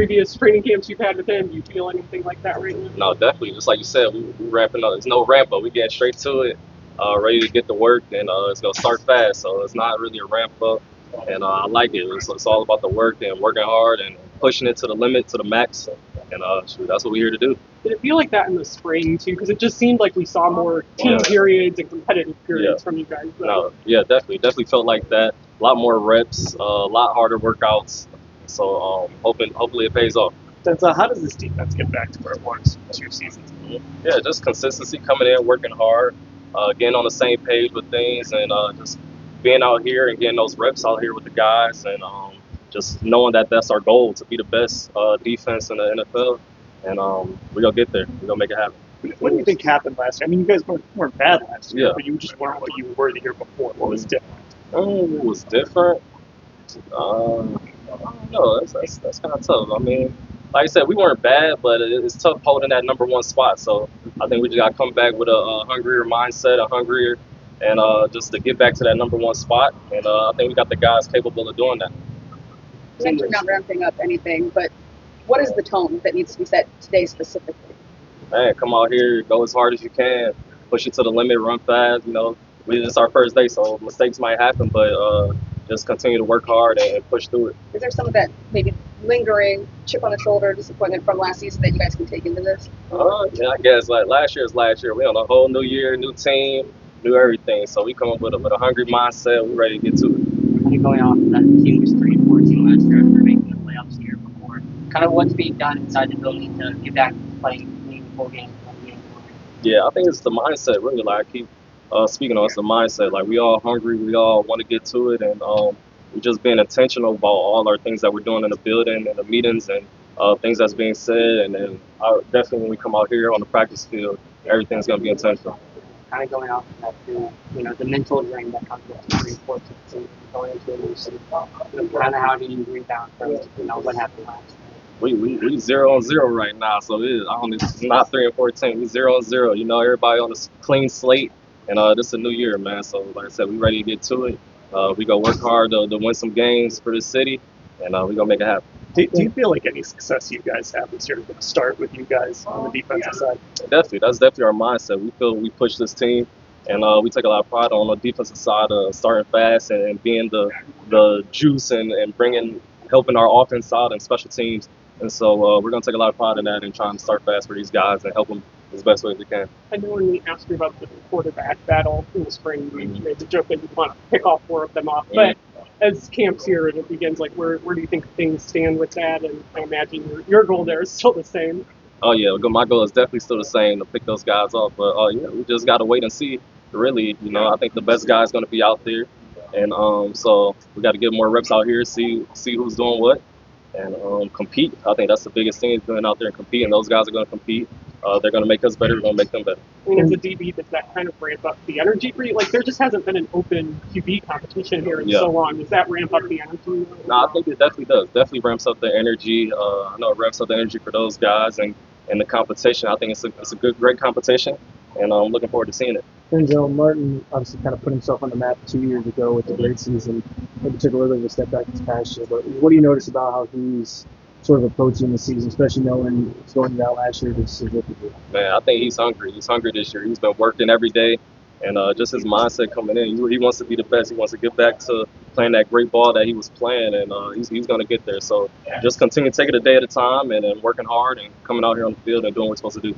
previous training camps you've had with him? Do you feel anything like that right now? No, definitely. Just like you said, we ramping up. There's no ramp up. We getting straight to it, ready to get to work, and it's gonna start fast. So it's not really a ramp up, and I like it. It's all about the work and working hard and pushing it to the limit, to the max, and shoot, that's what we're here to do. Did it feel like that in the spring too? Because it just seemed like we saw more team periods and competitive periods from you guys. No, yeah, definitely felt like that. A lot more reps, a lot harder workouts. So hopefully it pays off. Denzel, how does this defense get back to where it was 2 seasons ago? Yeah, just consistency, coming in, working hard, getting on the same page with things, and just being out here and getting those reps out here with the guys, and just knowing that that's our goal, to be the best defense in the NFL, and we're going to get there. We're going to make it happen. What do you think happened last year? I mean, you guys weren't bad last year, Yeah. but you just weren't what you were the year before. What was different? It was different. I don't know. That's kind of tough. I mean, like I said, we weren't bad, but it's tough holding that number one spot. So I think we just got to come back with a hungrier mindset, and just to get back to that number one spot. And I think we got the guys capable of doing that. You mentioned not ramping up anything, but what is the tone that needs to be set today specifically? Man, come out here, go as hard as you can, push it to the limit, run fast. It's our first day, so mistakes might happen, but just continue to work hard and push through it. Is there some of that maybe lingering chip on the shoulder disappointment from last season that you guys can take into this? Yeah, I guess like last year is last year. We on a whole new year, new team, new everything. So we come up with a hungry mindset. We're ready to get to it. Kind of going off of that, the team was 3-14 last year after making the playoffs the year before. Kind of what's being done inside the building to get back to playing meaningful games. Yeah, I think it's the mindset really. Like I keep speaking on, it's the mindset. Like we all hungry, we all want to get to it, and we're just being intentional about all our things that we're doing in the building and the meetings and things that's being said. And then definitely when we come out here on the practice field, everything's gonna be intentional. Kind of going off of that too, the mental drain that comes with 3-14 season going into a new season. Kind of how do you rebound from what happened last year? We 0-0 right now, so it's not 3-14. We 0-0. Everybody on a clean slate, and this is a new year, man. So like I said, we ready to get to it. We gonna work hard to win some games for the city, and we gonna make it happen. Do you feel like any success you guys have this year is going to start with you guys on the defensive side? Definitely, that's definitely our mindset. We feel we push this team, and we take a lot of pride on the defensive side of starting fast and being the juice and helping our offense out and special teams. And so we're going to take a lot of pride in that and trying to start fast for these guys and help them as best way as we can. I know when we asked you about the quarterback battle in the spring, we made the joke that you want to pick all 4 of them off. But as camp's here and it begins, like where do you think things stand with that? And I imagine your goal there is still the same. Oh yeah, my goal is definitely still the same, to pick those guys off. But we just got to wait and see. Really, I think the best guy is going to be out there, and so we got to get more reps out here, see who's doing what. And compete. I think that's the biggest thing, is going out there and compete, and those guys are going to compete. They're going to make us better. We're going to make them better. I mean, as a DB, does that kind of ramp up the energy for you? Like, there just hasn't been an open QB competition here in so long. Does that ramp up the energy? No, I think it definitely does. Definitely ramps up the energy. I know it ramps up the energy for those guys and the competition. I think it's a great competition, and I'm looking forward to seeing it. Denzel Martin obviously kind of put himself on the map 2 years ago with the great season. Maybe took a little bit of a step back this past year. But what do you notice about how he's sort of approaching the season, especially knowing he's going to that last year this is rookie year? Man, I think he's hungry. He's hungry this year. He's been working every day, and just his mindset coming in. He wants to be the best. He wants to get back to playing that great ball that he was playing, and he's going to get there. So just continue to take it a day at a time and working hard and coming out here on the field and doing what we're supposed to do.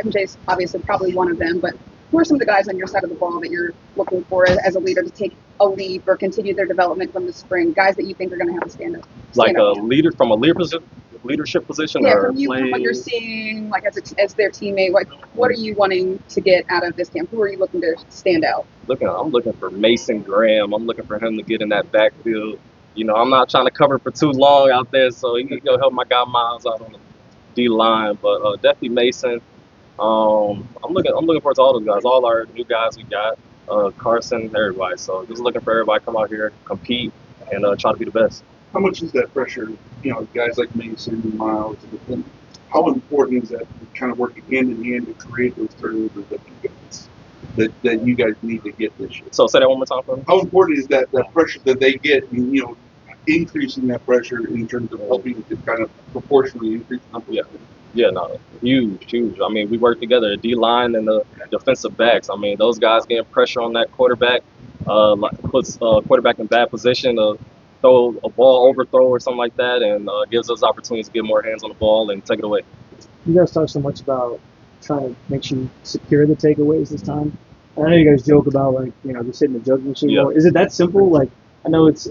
MJ's obviously probably one of them, but who are some of the guys on your side of the ball that you're looking for as a leader to take a leap or continue their development from the spring? Guys that you think are going to have a stand up? Like a leader from a leadership position? Yeah, or from you, from what you're seeing, like as their teammate, what are you wanting to get out of this camp? Who are you looking to stand out? I'm looking for Mason Graham. I'm looking for him to get in that backfield. I'm not trying to cover for too long out there, so he can go help my guy Miles out on the D line. But definitely Mason. I'm looking forward to all those guys, all our new guys we got, Carson, everybody. So just looking for everybody to come out here, compete, and try to be the best. How much is that pressure, guys like Mason and Miles, and how important is that kind of working hand in hand to create those turnovers that you guys need to get this year? So say that one more time for me. How important is that pressure that they get? increasing that pressure in terms of helping to kind of proportionally increase the number? Yeah, no, huge, huge. I mean, we work together, the D line and the defensive backs. I mean, those guys getting pressure on that quarterback, puts quarterback in bad position to throw a ball overthrow or something like that, and gives us opportunities to get more hands on the ball and take it away. You guys talk so much about trying to make sure you secure the takeaways this time. I know you guys joke about like just hitting the jug machine Yeah. more. Is it that simple? Like I know it's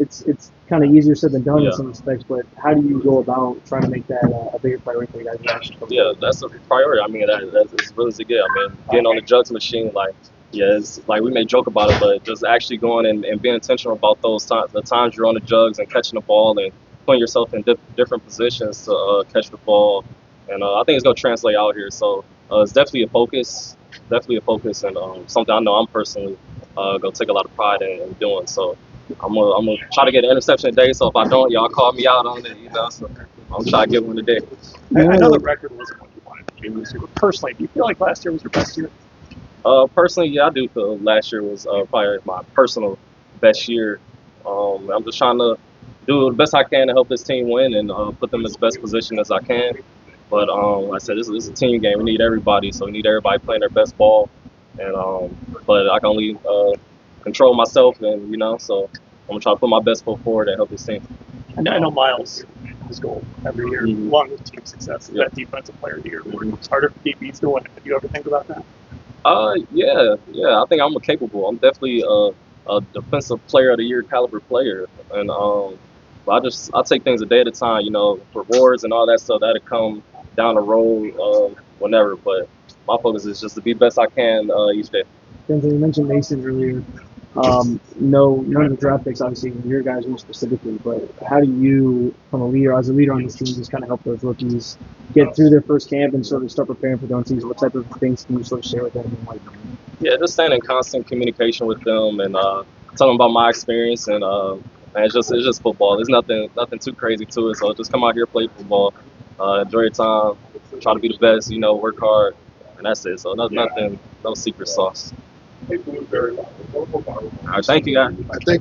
kind of easier said than done Yeah. in some respects, but how do you go about trying to make that a bigger priority for you guys? Yeah, that's a priority. I mean, that's as real as it get. I mean, getting on the jugs machine, like, yeah, it's like we may joke about it, but just actually going and being intentional about those times, the times you're on the jugs and catching the ball and putting yourself in different positions to catch the ball. And I think it's going to translate out here. So it's definitely a focus, and something I know I'm personally going to take a lot of pride in doing. So I'm gonna try to get an interception a day. So if I don't, y'all call me out on it, So I'm trying to get one today. I know the record wasn't what you wanted to do this year, but personally, do you feel like last year was your best year? Personally, yeah, I do feel last year was probably my personal best year. I'm just trying to do the best I can to help this team win and put them in the best position as I can. But like I said, this is a team game. We need everybody, so we need everybody playing their best ball. And but I can only control myself, and so I'm gonna try to put my best foot forward and help this team. I know Miles his goal every year, along with team success, is that defensive player of the year. It's harder for DBs to win. Did you ever think about that? Yeah. I think I'm capable. I'm definitely a defensive player of the year caliber player, and but I take things a day at a time. Rewards and all that stuff that'll come down the road whenever. But my focus is just to be best I can each day. Denzel, you mentioned Mason earlier. None of the draft picks, obviously, your guys were specifically, but how do you, from a leader, as a leader on this team, just kind of help those rookies get through their first camp and sort of start preparing for their own season? What type of things can you sort of share with them? Yeah, just staying in constant communication with them and tell them about my experience, and it's just football. There's nothing too crazy to it. So just come out here, play football, enjoy your time, try to be the best. Work hard, and that's it. So nothing, no secret sauce. All right, thank you, guys. Thank you.